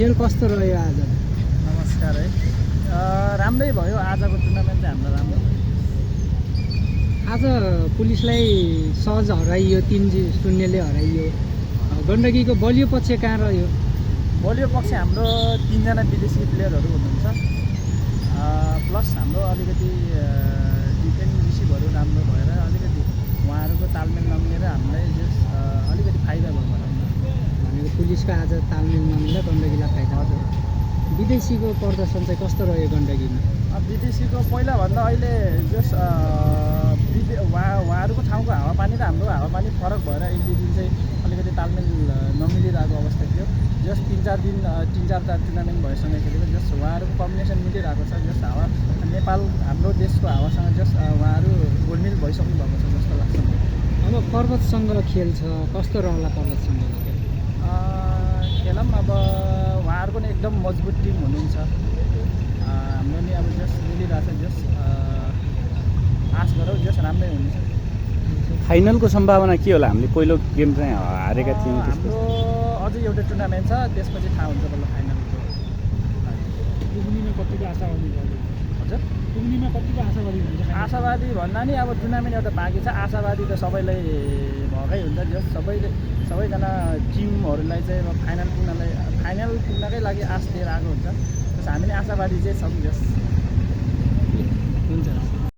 खेल कस्तो रह्यो आज? नमस्कार है। राम्रै भयो आजको टुर्नामेन्ट चाहिँ हाम्रो राम्रो। आज पुलिसलाई सहज हराइयो, 3-0ले हराइयो। गण्डकीको बलियो पक्ष कहाँ रह्यो? बलियो पक्ष हाम्रो 3जना विदेशी प्लेयरहरू हुनुहुन्छ, प्लस हाम्रो अलिकति डिफेन्स रिसिभहरू राम्रो भएर अलिकति उहाँहरूको तालमेल नमिलेर हामीलाई अलिकति फाइदा भयो भनौँ न। भनेको पुलिसको आज तालमेल नमिल्दा गण्डकीलाई फाइदा। हजुर। विदेशीको प्रदर्शन चाहिँ कस्तो रह्यो गण्डकीमा? विदेशीको पहिलाभन्दा अहिले उहाँहरूको ठाउँको हावापानी र हाम्रो हावापानी फरक भएर एक दुई दिन चाहिँ अलिकति तालमेल नमिलिरहेको अवस्था थियो। 3-4 टुर्नामेन्ट भइसकेको खेलेको उहाँहरूको कम्बिनेसन मिलिरहेको छ। हावा नेपाल हाम्रो देशको हावासँग उहाँहरू गोलमिल भइसक्नु भएको छ जस्तो लाग्छ। अब पर्वतसँग खेल छ, कस्तो रहला पर्वतसँग? खेलौँ अब उहाँहरूको नि एकदम मजबुत टिम हुनुहुन्छ, हाम्रो नि अब मिलिरहेको छ। आश गरौँ राम्रै हुन्छ। फाइनलको सम्भावना के होला? हामीले पहिलो गेम चाहिँ हारेका थियौँ, हाम्रो अझै एउटा टुर्नामेन्ट छ, त्यसपछि थाहा हुन्छ बल्ल फाइनलको। पुग्नेमा कतिको आशावादी? हजुर, पुग्नेमा कतिको आशावादी हुन्छ? आशावादी भन्दा नि अब टुर्नामेन्ट एउटा बाँकी छ। आशावादी त सबैलाई भएकै हुन्छ। सबैजना टिमहरूलाई चाहिँ अब फाइनल पुग्नकै लागि आश लिएर आएको हुन्छ। हामी नि आशावादी चाहिँ छौँ। हुन्छ।